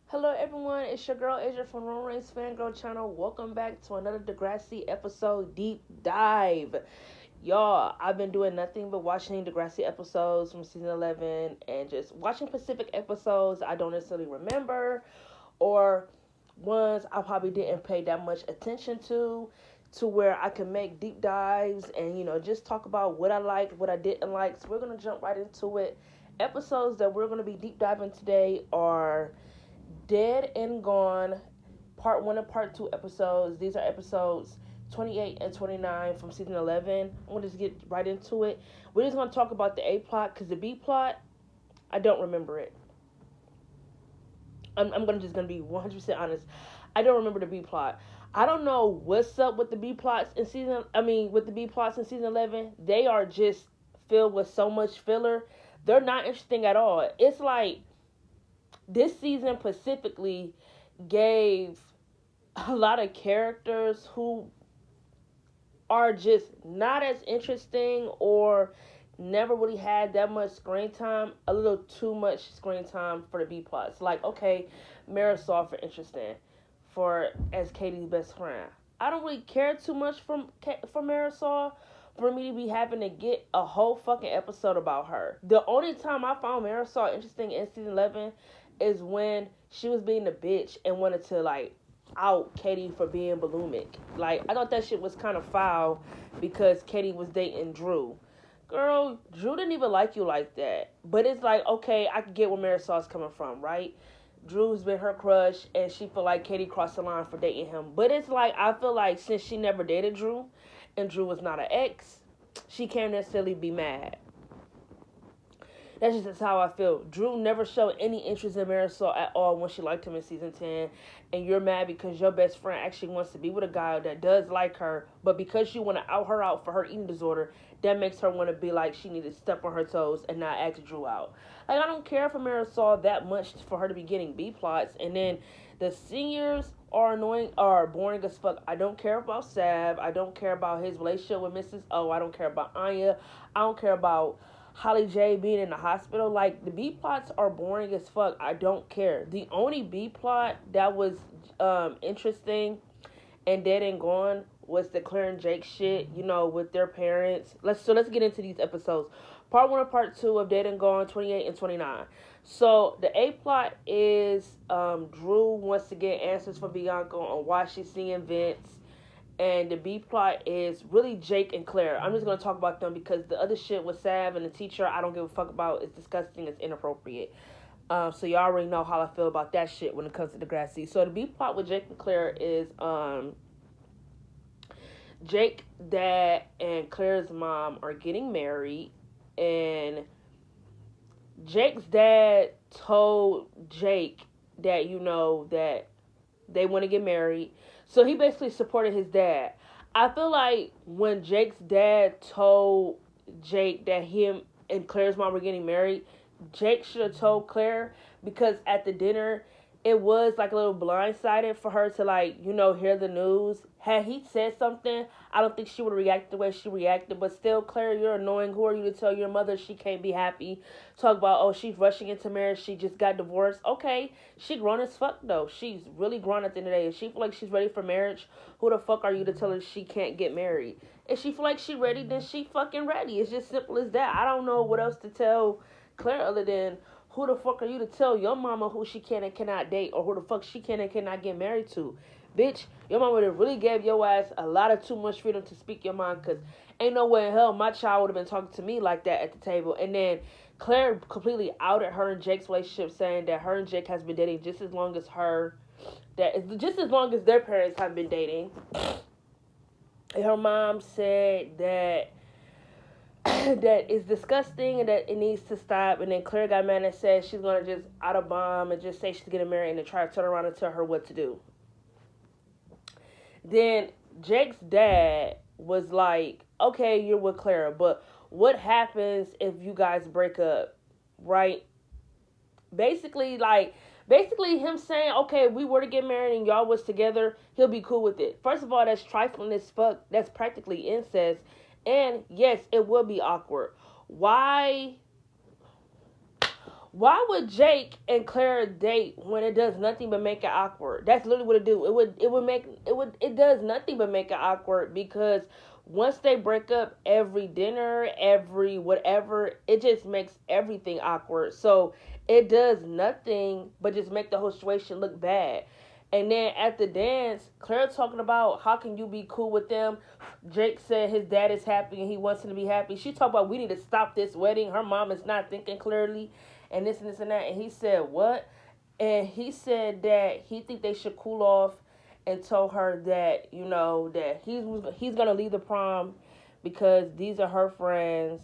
Hello everyone, it's your girl Asia from Rome Race Fangirl channel. Welcome back to another Degrassi episode deep dive. Y'all, I've been doing nothing but watching Degrassi episodes from season 11 and just watching Pacific episodes I don't necessarily remember or ones I probably didn't pay that much attention to where I can make deep dives and just talk about what I liked, what I didn't like. So we're going to jump right into it. Episodes that we're going to be deep diving today are Dead and Gone, part 1 and part 2 episodes. These are episodes 28 and 29 from season 11. I'm going to just get right into it. We're just going to talk about the A plot because the B plot, I don't remember it. I'm gonna be 100% honest. I don't remember the B plot. I don't know what's up with the B plots in season. With the B plots in season 11, they are just filled with so much filler. They're not interesting at all. It's like this season specifically gave a lot of characters who are just not as interesting or never really had that much screen time, a little too much screen time for the B plots. Like, okay, Marisol for interesting, for as Katie's best friend. I don't really care too much for Marisol for me to be having to get a whole fucking episode about her. The only time I found Marisol interesting in season 11 is when she was being a bitch and wanted to like out Katie for being bulimic. Like, I thought that shit was kind of foul because Katie was dating Drew. Girl, Drew didn't even like you like that. But it's like, okay, I can get where Marisol's coming from, right? Drew's been her crush, and she feel like Katie crossed the line for dating him. But it's like, I feel like since she never dated Drew, and Drew was not an ex, she can't necessarily be mad. That's just how I feel. Drew never showed any interest in Marisol at all when she liked him in season 10. And you're mad because your best friend actually wants to be with a guy that does like her. But because you want to out her out for her eating disorder, that makes her want to be like she needed to step on her toes and not ask Drew out. Like, I don't care for Marisol that much for her to be getting B plots. And then the seniors are annoying, are boring as fuck. I don't care about Sav. I don't care about his relationship with Mrs. O. I don't care about Anya. I don't care about Holly J being in the hospital. Like, the B plots are boring as fuck. I don't care. The only B plot that was interesting and dead and gone was the Claire and Jake shit, with their parents. Let's get into these episodes. Part 1 and part 2 of Dead and Gone, 28 and 29. So the A plot is Drew wants to get answers from Bianca on why she's seeing Vince, and the B plot is really Jake and Claire. I'm just gonna talk about them because the other shit with Sav and the teacher, I don't give a fuck about. It's disgusting. It's inappropriate. So y'all already know how I feel about that shit when it comes to Degrassi. So the B plot with Jake and Claire is Jake, dad, and Claire's mom are getting married, and Jake's dad told Jake that that they want to get married. So he basically supported his dad. I feel like when Jake's dad told Jake that him and Claire's mom were getting married, Jake should have told Claire, because at the dinner it was like a little blindsided for her to hear the news. Had he said something, I don't think she would react the way she reacted. But still, Claire, you're annoying. Who are you to tell your mother she can't be happy? Talk about, oh, she's rushing into marriage. She just got divorced. Okay, she grown as fuck though. She's really grown at the end of the day. If she feel like she's ready for marriage, who the fuck are you to tell her she can't get married? If she feel like she ready, then she fucking ready. It's just simple as that. I don't know what else to tell Claire other than, who the fuck are you to tell your mama who she can and cannot date, or who the fuck she can and cannot get married to? Bitch, your mama would have really gave your ass a lot of too much freedom to speak your mind, because ain't no way in hell my child would have been talking to me like that at the table. And then Claire completely outed her and Jake's relationship, saying that her and Jake has been dating just as long as just as long as their parents have been dating. And her mom said that that is disgusting and that it needs to stop. And then Claire got mad and said she's gonna just out a bomb and just say she's getting married and then try to turn around and tell her what to do. Then Jake's dad was like, okay, you're with Clara, but what happens if you guys break up, right? Basically him saying, okay, if we were to get married and y'all was together, he'll be cool with it. First of all, that's trifling as fuck. That's practically incest. And yes, it will be awkward. Why Why would Jake and Claire date when it does nothing but make it awkward? That's literally what it do. It does nothing but make it awkward because once they break up, every dinner, every whatever, it just makes everything awkward. So it does nothing but just make the whole situation look bad. And then at the dance, Claire talking about how can you be cool with them. Jake said his dad is happy and he wants him to be happy. She talked about we need to stop this wedding. Her mom is not thinking clearly and this and this and that. And he said, what? And he said that he think they should cool off and told her that, that he's gonna leave the prom because these are her friends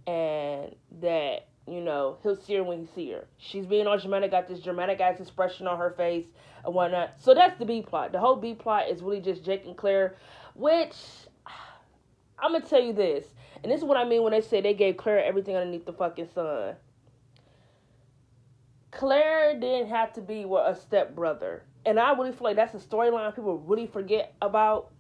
and that, he'll see her when he see her. She's being all dramatic, got this dramatic ass expression on her face and whatnot. So that's the B plot. The whole B plot is really just Jake and Claire, which I'm gonna tell you this, and this is what I mean when they say they gave Claire everything underneath the fucking sun. Claire didn't have to be with a stepbrother. And I really feel like that's a storyline people really forget about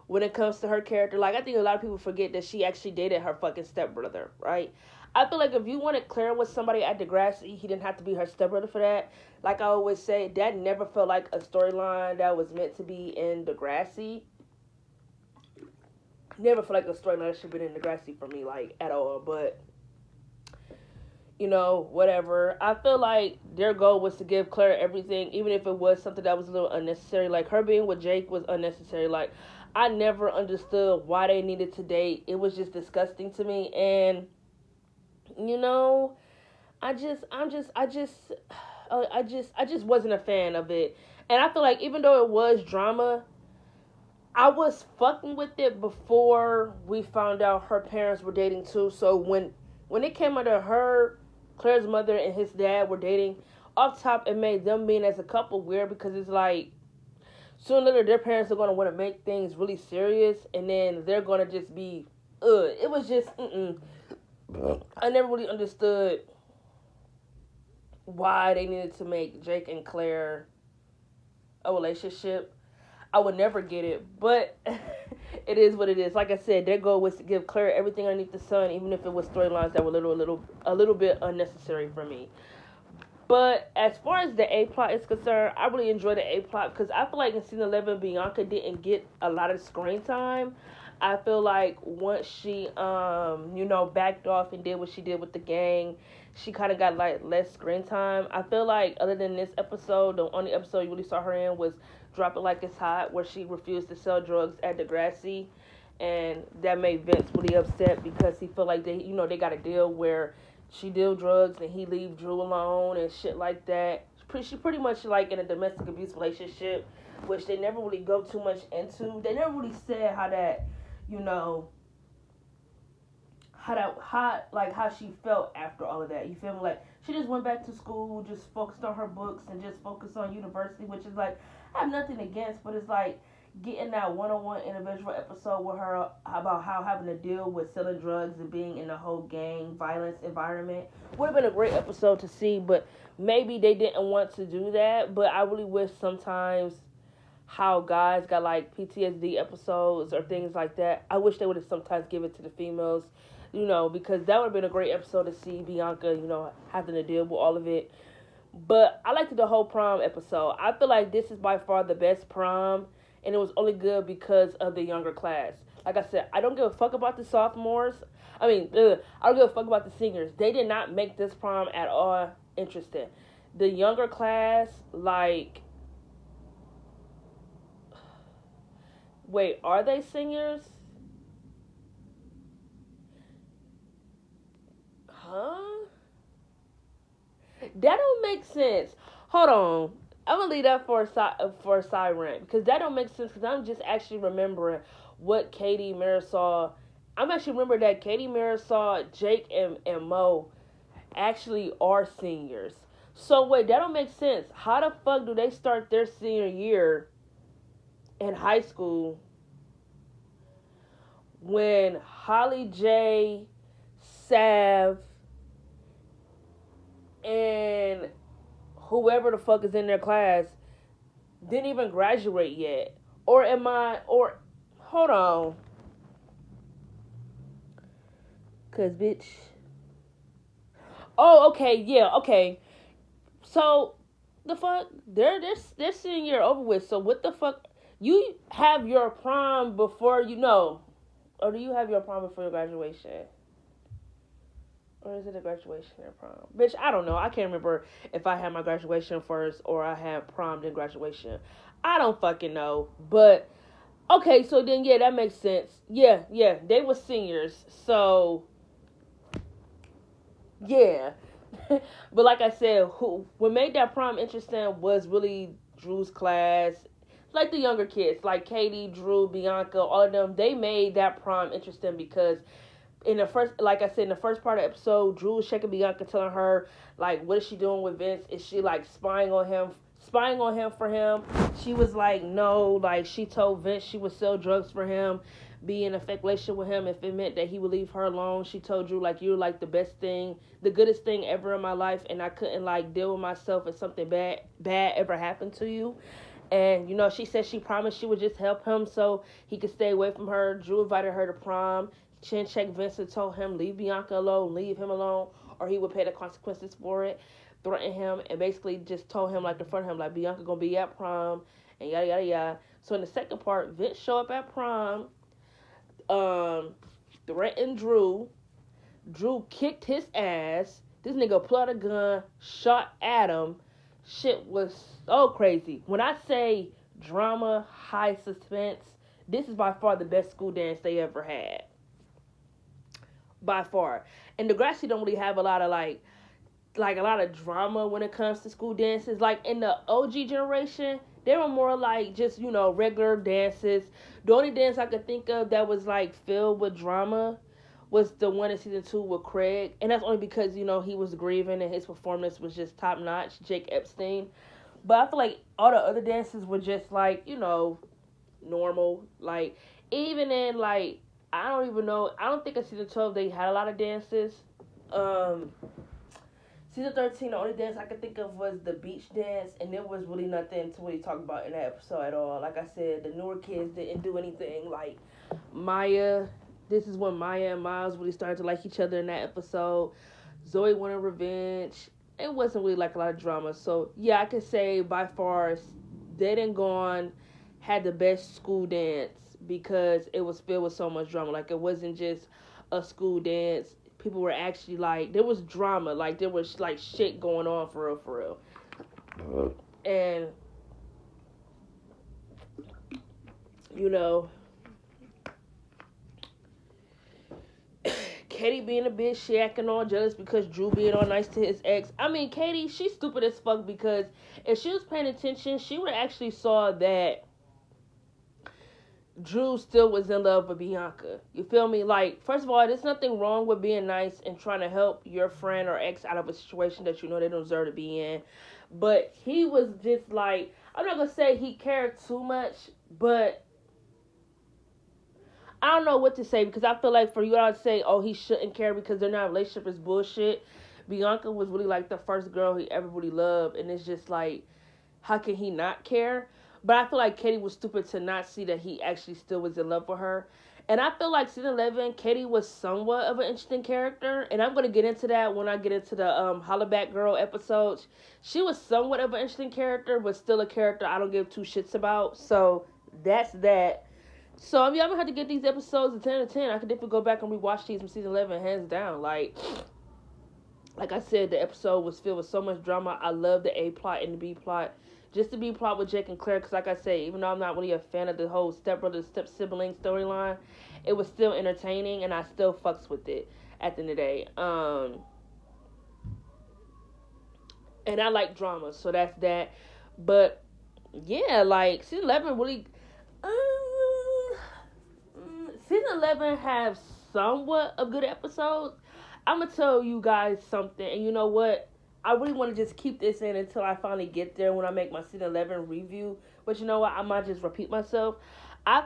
when it comes to her character. Like, I think a lot of people forget that she actually dated her fucking stepbrother, right? I feel like if you wanted Claire with somebody at Degrassi, he didn't have to be her stepbrother for that. Like I always say, that never felt like a storyline that was meant to be in Degrassi. Never felt like a storyline that should have been in Degrassi for me, like, at all. But whatever. I feel like their goal was to give Claire everything, even if it was something that was a little unnecessary. Like, her being with Jake was unnecessary. Like, I never understood why they needed to date. It was just disgusting to me. And, I just wasn't a fan of it. And I feel like even though it was drama, I was fucking with it before we found out her parents were dating too. So when it came out of her, Claire's mother and his dad were dating, off top it made them being as a couple weird because it's like sooner or later their parents are going to want to make things really serious and then they're going to just be, It was just, I never really understood why they needed to make Jake and Claire a relationship. I would never get it, but it is what it is. Like I said, their goal was to give Claire everything underneath the sun, even if it was storylines that were a little bit unnecessary for me. But as far as the A plot is concerned, I really enjoyed the A plot because I feel like in season 11, Bianca didn't get a lot of screen time. I feel like once she, backed off and did what she did with the gang, she kind of got like less screen time. I feel like other than this episode, the only episode you really saw her in was Drop It Like It's Hot, where she refused to sell drugs at Degrassi, and that made Vince really upset because he felt like they got a deal where she deal drugs and he leave Drew alone and shit like that. She pretty much like in a domestic abuse relationship, which they never really go too much into. They never really said how that, how she felt after all of that. You feel me? Like, she just went back to school, just focused on her books and just focused on university, which is like, I have nothing against, but it's like getting that one-on-one individual episode with her about how having to deal with selling drugs and being in the whole gang violence environment would have been a great episode to see, but maybe they didn't want to do that. But I really wish sometimes how guys got like PTSD episodes or things like that, I wish they would have sometimes give it to the females, because that would have been a great episode to see Bianca, having to deal with all of it. But I liked the whole prom episode. I feel like this is by far the best prom, and it was only good because of the younger class. Like I said, I don't give a fuck about the sophomores. I don't give a fuck about the seniors. They did not make this prom at all interesting. The younger class, like, wait, are they seniors? Huh? That don't make sense. Hold on. I'm gonna leave that for a side rant because that don't make sense. Because I'm just actually remembering what Katie Marisol. I'm actually remembering that Katie Marisol, Jake, and Mo actually are seniors. So wait, that don't make sense. How the fuck do they start their senior year in high school when Holly J, Sav, and whoever the fuck is in their class didn't even graduate yet? Or hold on. Cause bitch. Oh, okay, yeah, okay. So the fuck, they're senior over with. So what the fuck? You have your prom before you know, or do you have your prom before your graduation? Or is it a graduation and prom? Bitch, I don't know. I can't remember if I had my graduation first or I had prom then graduation. I don't fucking know. But okay, so then yeah, that makes sense. Yeah, yeah, they were seniors. So yeah. But like I said, who what made that prom interesting was really Drew's class. Like the younger kids, like Katie, Drew, Bianca, all of them, they made that prom interesting because in the first, like I said, in the first part of the episode, Drew was checking Bianca, telling her like, what is she doing with Vince? Is she like spying on him for him? She was like, no, like she told Vince she would sell drugs for him, be in a fake relationship with him if it meant that he would leave her alone. She told Drew like, you're like the best thing, the goodest thing ever in my life, and I couldn't like deal with myself if something bad ever happened to you. And you know, she said she promised she would just help him so he could stay away from her. Drew invited her to prom. Chin checked Vincent, told him leave Bianca alone, leave him alone, or he would pay the consequences for it. Threatened him and basically just told him like in front of him like Bianca gonna be at prom and yada yada yada. So in the second part, Vince show up at prom, um, threatened Drew. Drew kicked his ass. This nigga pulled out a gun, shot at him. Shit was so crazy. When I say drama, high suspense, this is by far the best school dance they ever had. By far. And Degrassi don't really have a lot of like a lot of drama when it comes to school dances. Like in the OG generation, they were more like just, you know, regular dances. The only dance I could think of that was like filled with drama was the one in season 2 with Craig, and that's only because, you know, he was grieving and his performance was just top notch, Jake Epstein. But I feel like all the other dances were just like, you know, normal. Like even in like I don't even know. I don't think in season 12 they had a lot of dances. Um, Season 13, the only dance I could think of was the beach dance, and there was really nothing to really talk about in that episode at all. Like I said, the newer kids didn't do anything. Like Maya, this is when Maya and Miles really started to like each other in that episode. Zoe wanted revenge. It wasn't really like a lot of drama. So yeah, I could say by far, Dead and Gone had the best school dance because it was filled with so much drama. Like it wasn't just a school dance. People were actually like, there was drama. Like there was like shit going on for real, for real. And you know, Katie being a bitch, she acting all jealous because Drew being all nice to his ex. I mean, Katie, she's stupid as fuck because if she was paying attention, she would have actually saw that Drew still was in love with Bianca. You feel me? Like, first of all, there's nothing wrong with being nice and trying to help your friend or ex out of a situation that you know they don't deserve to be in. But he was just like, I'm not gonna say he cared too much, but I don't know what to say because I feel like for you all to say, oh, he shouldn't care because they're not in a relationship is bullshit. Bianca was really like the first girl he ever really loved, and it's just like, how can he not care? But I feel like Katie was stupid to not see that he actually still was in love with her. And I feel like season 11, Katie was somewhat of an interesting character. And I'm going to get into that when I get into the Hollaback Girl episodes. She was somewhat of an interesting character, but still a character I don't give two shits about. So that's that. So if y'all gonna have to get these episodes a 10 out of 10, I could definitely go back and rewatch these from season 11, hands down. Like I said, the episode was filled with so much drama. I love the A plot and the B plot. Just the B plot with Jake and Claire, because like I say, even though I'm not really a fan of the whole stepbrother, step sibling storyline, it was still entertaining, and I still fucks with it at the end of the day. And I like drama, so that's that. But yeah, like season 11 really. Season 11 have somewhat of good episodes. I'm gonna tell you guys something, and you know what? I really want to just keep this in until I finally get there when I make my season 11 review. But you know what? I might just repeat myself. I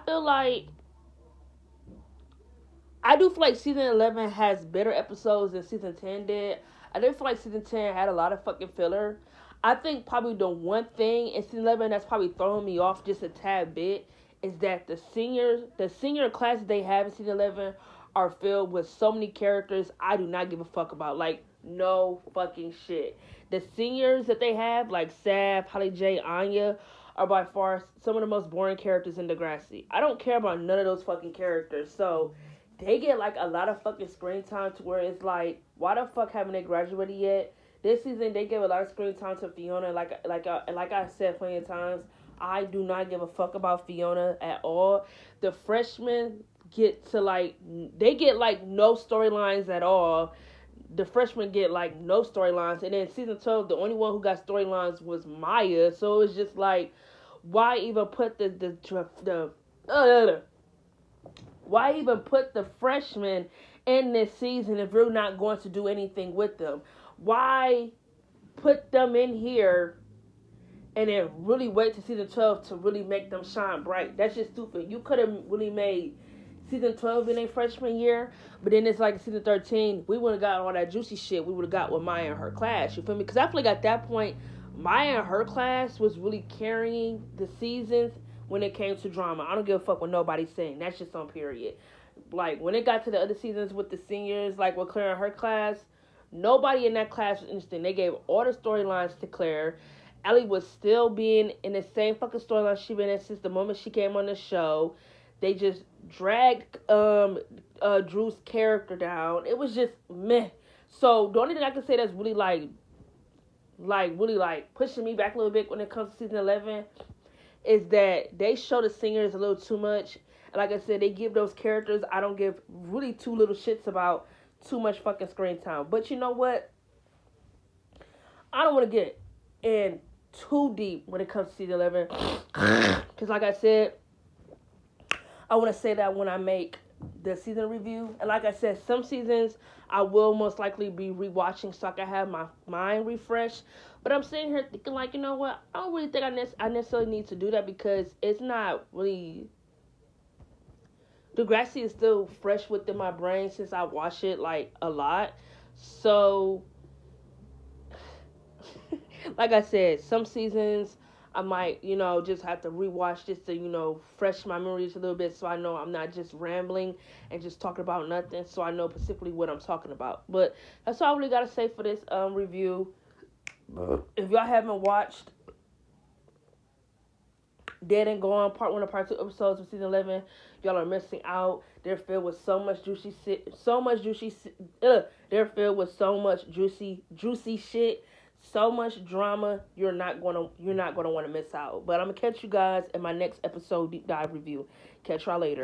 do feel like season 11 has better episodes than season 10 did. I do feel like season 10 had a lot of fucking filler. I think probably the one thing in season 11 that's probably throwing me off just a tad bit is that the senior classes they have in season 11 are filled with so many characters I do not give a fuck about. Like, No fucking shit. The seniors that they have, like Sav, Holly J, Anya, are by far some of the most boring characters in Degrassi. I don't care about none of those fucking characters. So they get like a lot of fucking screen time to where it's like, why the fuck haven't they graduated yet? This season they gave a lot of screen time to Fiona. Like I said plenty of times, I do not give a fuck about Fiona at all. The freshmen get to like they get like no storylines at all. The freshmen get like no storylines, and then season 12, the only one who got storylines was Maya. So it's just like, why even put why even put the freshmen in this season if you're not going to do anything with them? Why put them in here and then really wait to season 12 to really make them shine bright? That's just stupid. You could have really made season 12 in a freshman year, but then it's like season 13, we would have got all that juicy shit we would have got with Maya and her class. You feel me? Because I feel like at that point, Maya and her class was really carrying the seasons when it came to drama. I don't give a fuck what nobody's saying. That's just on period. Like, when it got to the other seasons with the seniors, like with Claire and her class, nobody in that class was interesting. They gave all the storylines to Claire. Ellie was still being in the same fucking storyline she been in since the moment she came on the show. They just dragged Drew's character down. It was just meh. So the only thing I can say that's really really pushing me back a little bit when it comes to season 11 is that they show the singers a little too much. And like I said, they give those characters I don't give really too little shits about too much fucking screen time. But you know what? I don't want to get in too deep when it comes to season 11. Because like I said, I want to say that when I make the season review. And like I said, some seasons I will most likely be rewatching so I can have my mind refreshed. But I'm sitting here thinking, like, you know what? I don't really think I necessarily need to do that because it's not really... Degrassi is still fresh within my brain since I watch it, like, a lot. So, like I said, some seasons I might, just have to rewatch just to, fresh my memories a little bit so I know I'm not just rambling and just talking about nothing, so I know specifically what I'm talking about. But that's all I really got to say for this review. If y'all haven't watched Dead and Gone Part 1 and Part 2 episodes of Season 11, y'all are missing out. They're filled with so much they're filled with so much juicy shit. So much drama, you're not gonna want to miss out. But I'm gonna catch you guys in my next episode deep dive review. Catch y'all later.